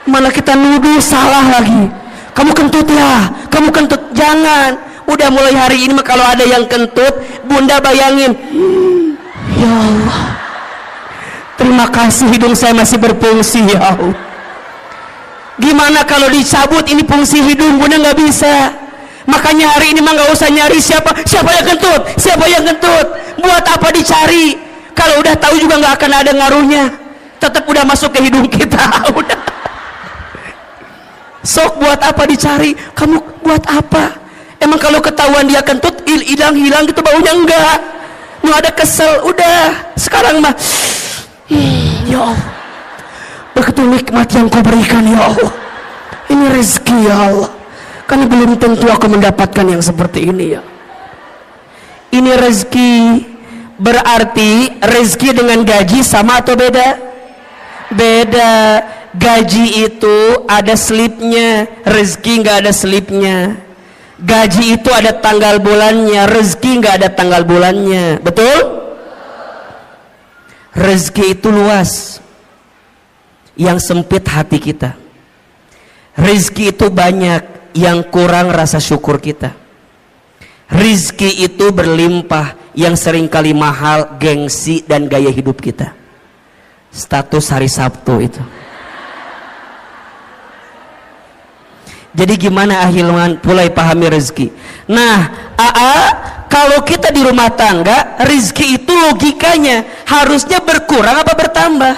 Malah kita nuduh salah lagi, kamu kentut ya, kamu kentut. Jangan, udah mulai hari ini mah kalau ada yang kentut, bunda bayangin, ya Allah, terima kasih hidung saya masih berfungsi ya Allah. Gimana kalau dicabut ini fungsi hidung, bunda nggak bisa. Makanya hari ini mah nggak usah nyari siapa yang kentut, siapa yang kentut. Buat apa dicari? Kalau udah tahu juga nggak akan ada ngaruhnya. Tetap udah masuk ke hidung kita. Udah. Sok buat apa dicari? Kamu buat apa? Emang kalau ketahuan dia kentut hilang gitu baunya? Enggak. Nggak ada kesel. Udah. Sekarang mah ya Allah, begitu nikmat yang kau berikan ya Allah. Ini rezeki ya Allah. Kan belum tentu aku mendapatkan yang seperti ini ya. Ini rezeki. Berarti rezeki dengan gaji sama atau beda? Beda. Gaji itu ada slipnya, rezeki nggak ada slipnya. Gaji itu ada tanggal bulannya, rezeki nggak ada tanggal bulannya. Betul? Rezeki itu luas, yang sempit hati kita. Rezeki itu banyak, yang kurang rasa syukur kita. Rezeki itu berlimpah, yang seringkali mahal gengsi dan gaya hidup kita. Status hari Sabtu itu. Jadi gimana ahilman mulai pahami rezeki? Nah, kalau kita di rumah tangga, rezeki itu logikanya harusnya berkurang apa bertambah?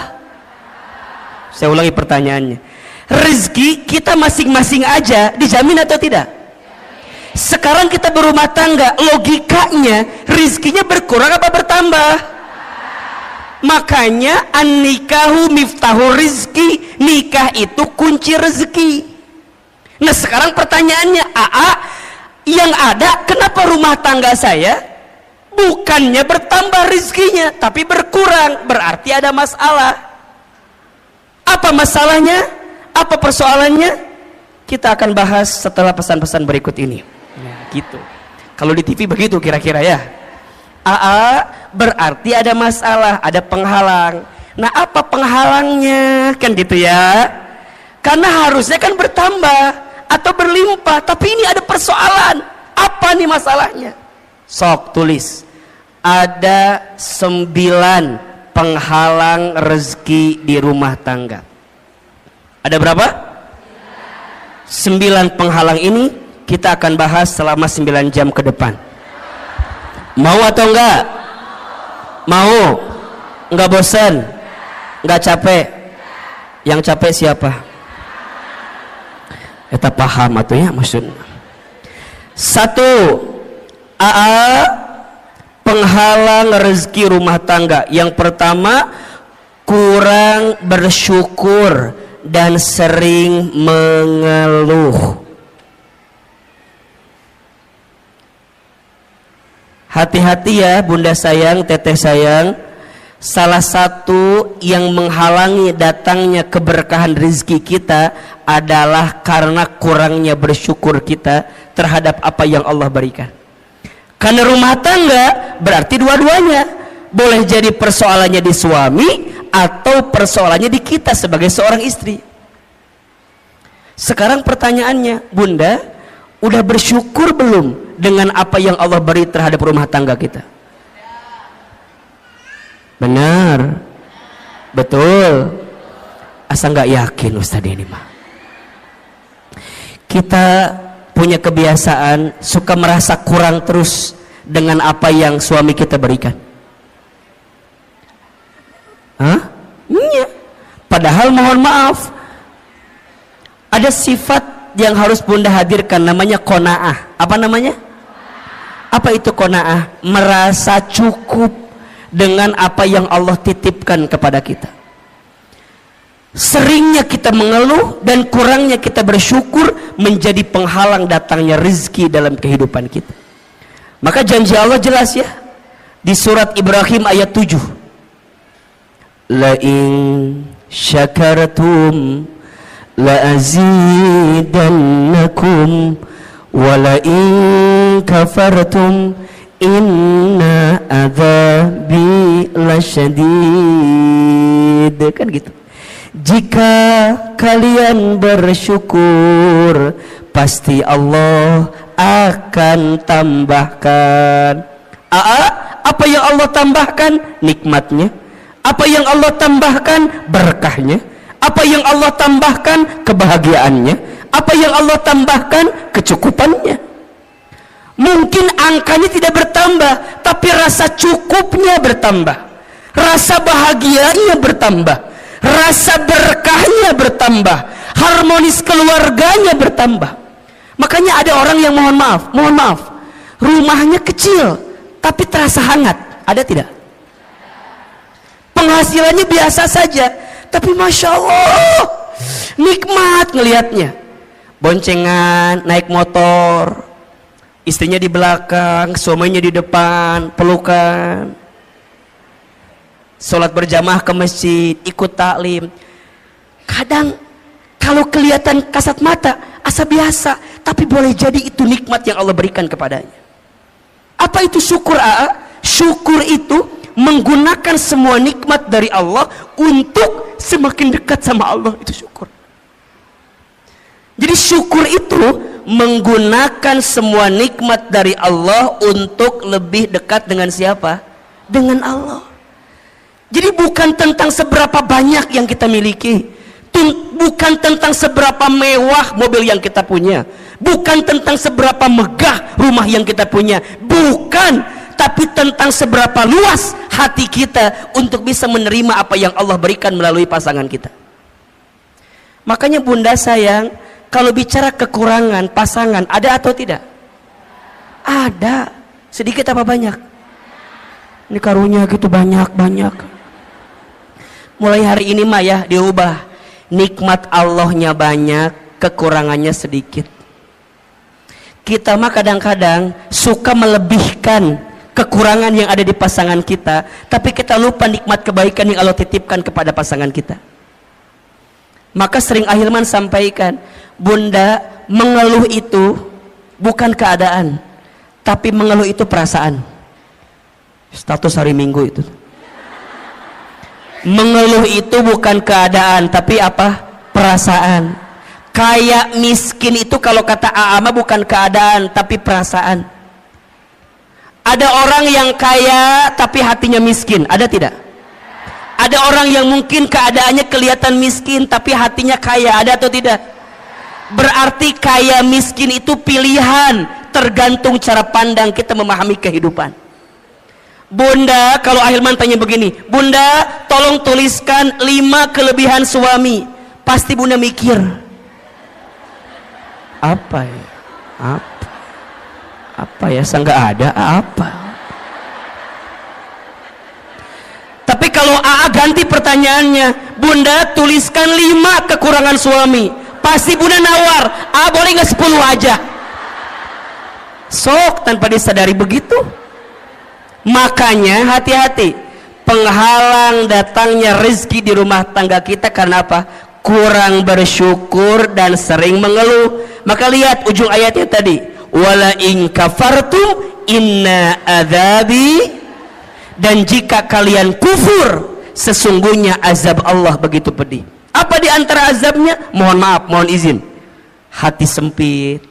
Saya ulangi pertanyaannya. Rezeki kita masing-masing aja dijamin atau tidak? Sekarang kita berumah tangga, logikanya rezekinya berkurang apa bertambah? Makanya an-nikahu miftahu rizki, nikah itu kunci rezeki. Nah sekarang pertanyaannya, yang ada kenapa rumah tangga saya bukannya bertambah rezekinya tapi berkurang? Berarti ada masalah. Apa masalahnya? Apa persoalannya? Kita akan bahas setelah pesan-pesan berikut ini. Ya, gitu. Kalau di TV begitu kira-kira ya. Berarti ada masalah, ada penghalang. Nah apa penghalangnya? Kan gitu ya. Karena harusnya kan bertambah atau berlimpah, tapi ini ada persoalan. Apa nih masalahnya? Sok tulis. Ada 9 penghalang rezeki di rumah tangga. Ada berapa? 9 penghalang ini kita akan bahas selama 9 jam ke depan. Mau atau enggak? Mau? Enggak bosan? Enggak capek? Yang capek siapa? Kita paham atau ya maksudnya. 1. Penghalang rezeki rumah tangga. Yang pertama, kurang bersyukur dan sering mengeluh. Hati-hati ya bunda sayang, teteh sayang. Salah satu yang menghalangi datangnya keberkahan rezeki kita adalah karena kurangnya bersyukur kita terhadap apa yang Allah berikan. Karena rumah tangga berarti dua-duanya. Boleh jadi persoalannya di suami atau persoalannya di kita sebagai seorang istri. Sekarang pertanyaannya, bunda, udah bersyukur belum dengan apa yang Allah beri terhadap rumah tangga kita? Benar, betul. Asa nggak yakin Ustadz ini mah. Kita punya kebiasaan suka merasa kurang terus dengan apa yang suami kita berikan. Hah? Iya. Padahal mohon maaf, ada sifat yang harus bunda hadirkan, namanya qanaah. Apa namanya? Apa itu qanaah? Merasa cukup dengan apa yang Allah titipkan kepada kita. Seringnya kita mengeluh dan kurangnya kita bersyukur menjadi penghalang datangnya rezeki dalam kehidupan kita. Maka janji Allah jelas ya di surat Ibrahim ayat 7. La in syakartum la azidannakum wa la in kafartum inna adzabi lasyadid. Kan gitu. Jika kalian bersyukur, pasti Allah akan tambahkan. Apa yang Allah tambahkan? Nikmatnya. Apa yang Allah tambahkan? Berkahnya. Apa yang Allah tambahkan? Kebahagiaannya. Apa yang Allah tambahkan? Kecukupannya. Mungkin angkanya tidak bertambah, tapi rasa cukupnya bertambah, rasa bahagianya bertambah, rasa berkahnya bertambah, harmonis keluarganya bertambah. Makanya ada orang yang mohon maaf, rumahnya kecil tapi terasa hangat. Ada tidak? Penghasilannya biasa saja, tapi masya Allah nikmat ngelihatnya. Boncengan, naik motor, istrinya di belakang, suaminya di depan, pelukan, sholat berjamaah ke masjid, ikut taklim. Kadang kalau kelihatan kasat mata asa biasa, tapi boleh jadi itu nikmat yang Allah berikan kepadanya. Apa itu syukur? Syukur itu menggunakan semua nikmat dari Allah untuk semakin dekat sama Allah. Itu syukur. Jadi syukur itu menggunakan semua nikmat dari Allah untuk lebih dekat dengan siapa? Dengan Allah. Jadi bukan tentang seberapa banyak yang kita miliki, bukan tentang seberapa mewah mobil yang kita punya, bukan tentang seberapa megah rumah yang kita punya, bukan, tapi tentang seberapa luas hati kita untuk bisa menerima apa yang Allah berikan melalui pasangan kita. Makanya bunda sayang, kalau bicara kekurangan pasangan, ada atau tidak? Ada. Sedikit apa banyak? Ini karunia gitu banyak. Mulai hari ini mah ya diubah. Nikmat Allahnya banyak, kekurangannya sedikit. Kita mah kadang-kadang suka melebihkan kekurangan yang ada di pasangan kita, tapi kita lupa nikmat kebaikan yang Allah titipkan kepada pasangan kita. Maka sering Ahilman sampaikan, bunda, mengeluh itu bukan keadaan, tapi mengeluh itu perasaan. Status hari Minggu itu. Mengeluh itu bukan keadaan, tapi apa? Perasaan. Kayak miskin itu kalau kata Aama bukan keadaan, tapi perasaan. Ada orang yang kaya tapi hatinya miskin, ada tidak? Ada orang yang mungkin keadaannya kelihatan miskin tapi hatinya kaya, ada atau tidak? Berarti kaya miskin itu pilihan, tergantung cara pandang kita memahami kehidupan. Bunda, kalau Ahilman tanya begini, bunda tolong tuliskan 5 kelebihan suami, pasti bunda mikir apa ya? Apa ya? Nggak ada apa. Tapi kalau AA ganti pertanyaannya, Bunda tuliskan 5 kekurangan suami, pasti Bunda nawar, boleh nggak 10 aja, sok tanpa disadari begitu. Makanya hati-hati penghalang datangnya rezeki di rumah tangga kita karena apa? Kurang bersyukur dan sering mengeluh. Maka lihat ujung ayatnya tadi, wala in kafartum inna adzabi, dan jika kalian kufur sesungguhnya azab Allah begitu pedih. Apa di antara azabnya? Mohon maaf, mohon izin, hati sempit,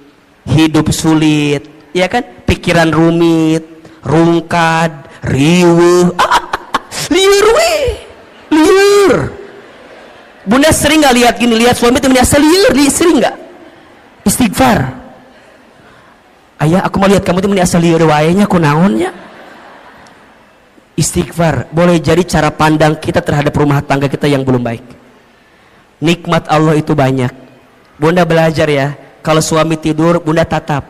hidup sulit, ya kan? Pikiran rumit, rungkad, riweuh, liur weh, liur. Bunda sering nggak lihat gini, lihat suami temennya liur, sering nggak? Istighfar. Ayah, aku mau lihat kamu temennya liur waenya, kunaonnya. Istighfar boleh jadi cara pandang kita terhadap rumah tangga kita yang belum baik. Nikmat Allah itu banyak. Bunda belajar ya, kalau suami tidur Bunda tatap.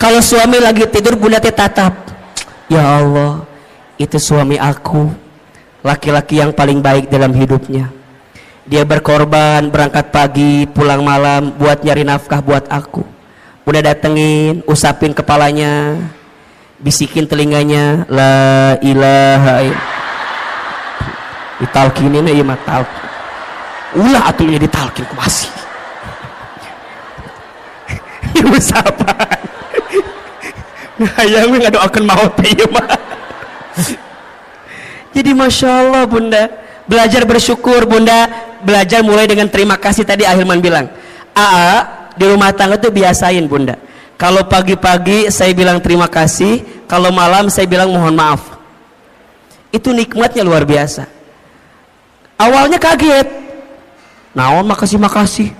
Kalau suami lagi tidur Bunda tatap. Ya Allah, itu suami aku, laki-laki yang paling baik dalam hidupnya. Dia berkorban, berangkat pagi, pulang malam buat nyari nafkah buat aku. Bunda datengin, usapin kepalanya, bisikin telinganya, la ilaha illallah. Ditalkinin ya mah talkin. Ulah atunya ditalkin ku masih. Usapan. Hayang ngadoakeun maut ieu mah. Jadi Masya Allah Bunda, belajar bersyukur. Bunda belajar mulai dengan terima kasih. Tadi Ahilman bilang, di rumah tangga tuh biasain Bunda, kalau pagi-pagi saya bilang terima kasih, kalau malam saya bilang mohon maaf. Itu nikmatnya luar biasa. Awalnya kaget, naon makasih makasih,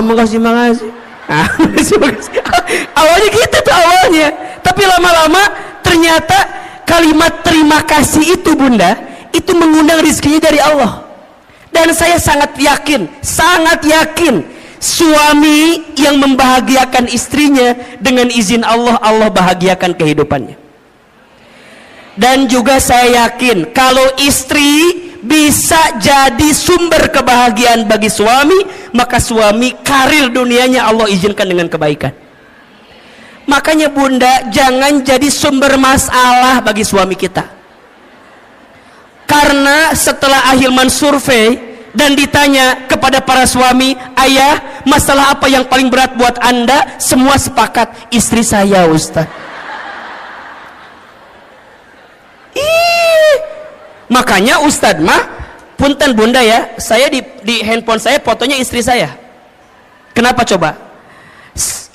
makasih makasih, makasih makasih. Awalnya gitu tuh awalnya, tapi lama-lama ternyata kalimat terima kasih itu Bunda, itu mengundang rezekinya dari Allah. Dan saya sangat yakin suami yang membahagiakan istrinya dengan izin Allah, Allah bahagiakan kehidupannya. Dan juga saya yakin kalau istri bisa jadi sumber kebahagiaan bagi suami, maka suami karir dunianya Allah izinkan dengan kebaikan. Makanya Bunda jangan jadi sumber masalah bagi suami kita. Karena setelah Ahilman survei dan ditanya kepada para suami, ayah, masalah apa yang paling berat buat Anda? Semua sepakat, istri saya Ustaz. Makanya Ustaz mah, punten Bunda ya, saya di handphone saya fotonya istri saya. Kenapa coba?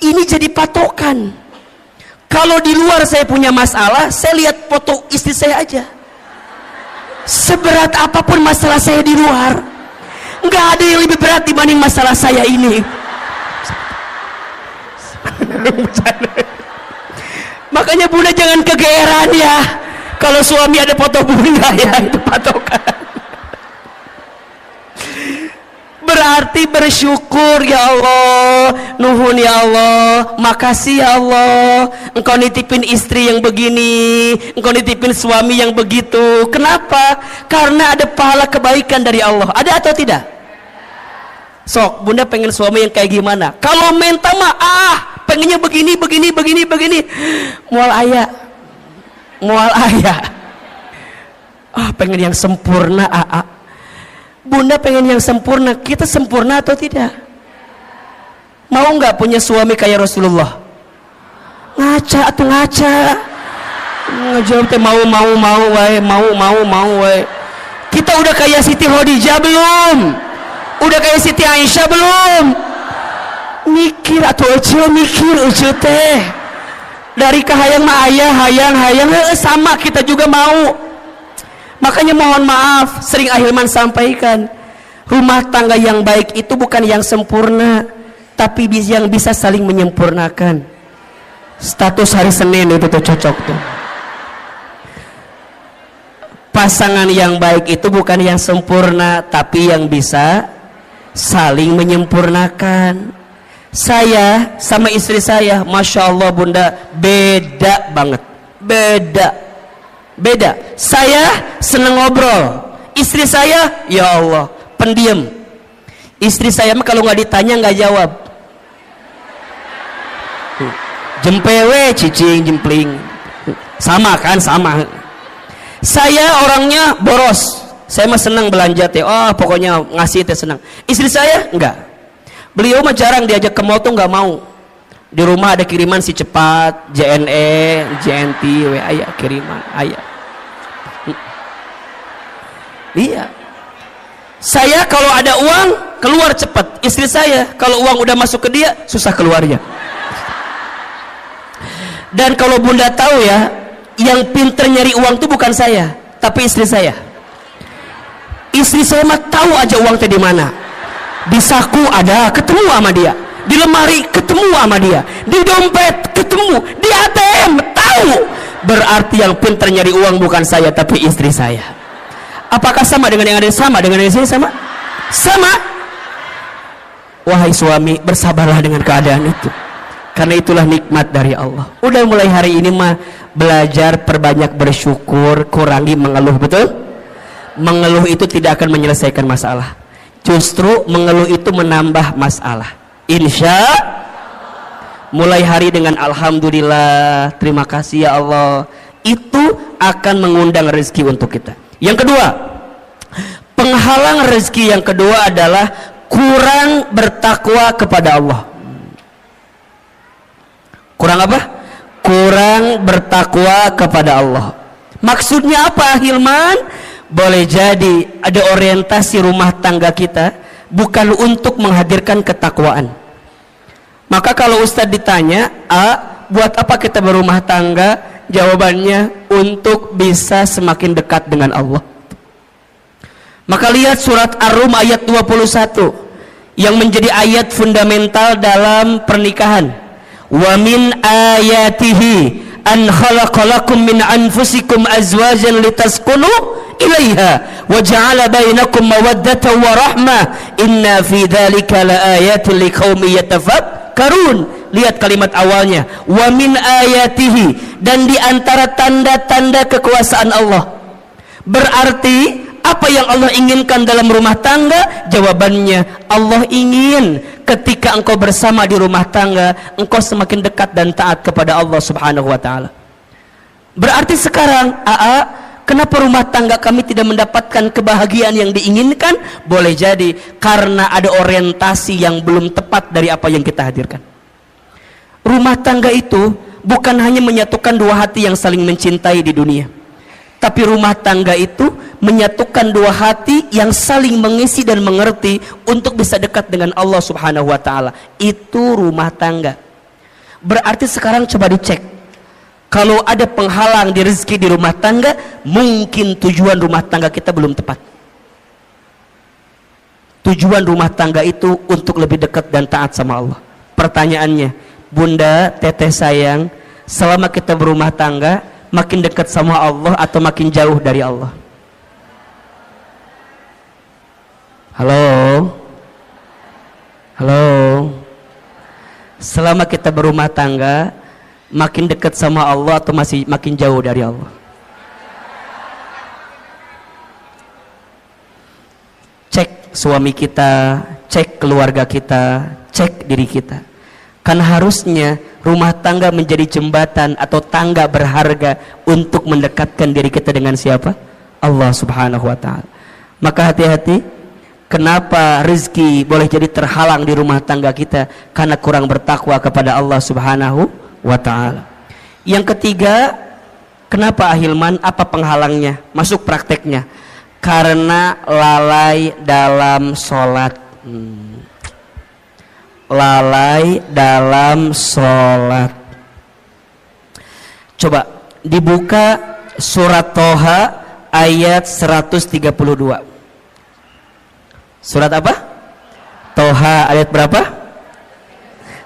Ini jadi patokan. Kalau di luar saya punya masalah, saya lihat foto istri saya aja. Seberat apapun masalah saya di luar, nggak ada yang lebih berat dibanding masalah saya ini. Makanya Bunda jangan kegeeran ya kalau suami ada foto Bunda ya, itu patokan. Berarti bersyukur, ya Allah, nuhun ya Allah, makasih ya Allah, engkau nitipin istri yang begini, engkau nitipin suami yang begitu. Kenapa? Karena ada pahala kebaikan dari Allah. Ada atau tidak? Sok, Bunda pengen suami yang kayak gimana? Kalau minta mah pengennya begini. Mual ayah. Pengen yang sempurna. Bunda pengen yang sempurna. Kita sempurna atau tidak? Mau nggak punya suami kayak Rasulullah? Ngaca atau ngaca? Ngejawab teh mau wae. Kita udah kayak Siti Khadijah belum? Udah kayak Siti Aisyah belum? Mikir atau mikir teh. Dari kahayang mah ayah hayang sama, kita juga mau. Makanya mohon maaf, sering Ahilman sampaikan, rumah tangga yang baik itu bukan yang sempurna, tapi yang bisa saling menyempurnakan. Status hari Senin itu tuh cocok tuh. Pasangan yang baik itu bukan yang sempurna, tapi yang bisa saling menyempurnakan. Saya sama istri saya, Masya Allah bunda, beda banget. Beda. Saya seneng ngobrol, istri saya, ya Allah, pendiam. Istri saya mah kalau nggak ditanya nggak jawab. Jempewe, cicing, jempling. Sama kan, sama. Saya orangnya boros. Saya mah senang belanja teh. Oh, pokoknya ngasih teh senang. Istri saya enggak. Beliau mah jarang diajak ke mall tuh nggak mau. Di rumah ada kiriman si cepat, JNE, JNT, WA ya kiriman, ayah. Iya. Saya kalau ada uang keluar cepat. Istri saya kalau uang udah masuk ke dia susah keluarnya. Dan kalau bunda tahu ya, yang pinter nyari uang tuh bukan saya, tapi istri saya. Istri saya mah tahu aja uang teh di mana. Di saku ada, ketemu sama dia. Di lemari ketemu sama dia. Di dompet ketemu. Di ATM tahu. Berarti yang pinter nyari uang bukan saya, tapi istri saya. Apakah sama dengan yang ada sama dengan yang di sini sama? Sama. Wahai suami, bersabarlah dengan keadaan itu. Karena itulah nikmat dari Allah. Udah mulai hari ini mah belajar perbanyak bersyukur, kurangi mengeluh, betul? Mengeluh itu tidak akan menyelesaikan masalah. Justru mengeluh itu menambah masalah. Insya mulai hari dengan alhamdulillah, terima kasih ya Allah, itu akan mengundang rezeki untuk kita. Yang kedua, penghalang rezeki yang kedua adalah kurang bertakwa kepada Allah. Kurang apa? Kurang bertakwa kepada Allah. Maksudnya apa, Hilman? Boleh jadi ada orientasi rumah tangga kita bukan untuk menghadirkan ketakwaan. Maka kalau Ustadz ditanya, buat apa kita berumah tangga? Jawabannya untuk bisa semakin dekat dengan Allah. Maka lihat surat Ar-Rum ayat 21 yang menjadi ayat fundamental dalam pernikahan. Wa min ayatihi an khalaqalakum min anfusikum azwajan litaskunu ilaiha wa ja'ala bainakum mawaddatan wa rahmah inna fi dzalika laayatin liqaumin yatafakkarun. Lihat kalimat awalnya, wa min ayatihi, dan di antara tanda-tanda kekuasaan Allah. Berarti apa yang Allah inginkan dalam rumah tangga? Jawabannya, Allah ingin ketika engkau bersama di rumah tangga, engkau semakin dekat dan taat kepada Allah Subhanahu wa ta'ala. Berarti sekarang, kenapa rumah tangga kami tidak mendapatkan kebahagiaan yang diinginkan? Boleh jadi karena ada orientasi yang belum tepat dari apa yang kita hadirkan. Rumah tangga itu bukan hanya menyatukan dua hati yang saling mencintai di dunia, tapi rumah tangga itu menyatukan dua hati yang saling mengisi dan mengerti untuk bisa dekat dengan Allah Subhanahu wa ta'ala. Itu rumah tangga. Berarti sekarang coba dicek, kalau ada penghalang di rezeki di rumah tangga, mungkin tujuan rumah tangga kita belum tepat. Tujuan rumah tangga itu untuk lebih dekat dan taat sama Allah. Pertanyaannya, bunda, teteh sayang, selama kita berumah tangga, makin dekat sama Allah atau makin jauh dari Allah? Halo? Halo? Selama kita berumah tangga, makin dekat sama Allah atau masih makin jauh dari Allah? Cek suami kita, cek keluarga kita, cek diri kita. Kan harusnya rumah tangga menjadi jembatan atau tangga berharga untuk mendekatkan diri kita dengan siapa? Allah Subhanahu wa ta'ala. Maka hati-hati, kenapa rezeki boleh jadi terhalang di rumah tangga kita? Karena kurang bertakwa kepada Allah Subhanahu wa ta'ala. Yang ketiga, kenapa Ahilman? Apa penghalangnya? Masuk prakteknya. Karena lalai dalam sholat. Lalai dalam sholat. Coba dibuka surat Toha ayat 132. Surat apa? Toha ayat berapa?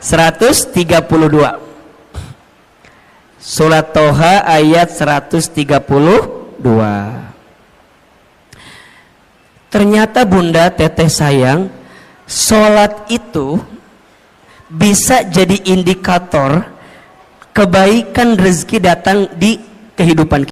132. Surat Toha ayat 132. Ternyata bunda, teteh sayang, sholat itu bisa jadi indikator kebaikan rezeki datang di kehidupan kita.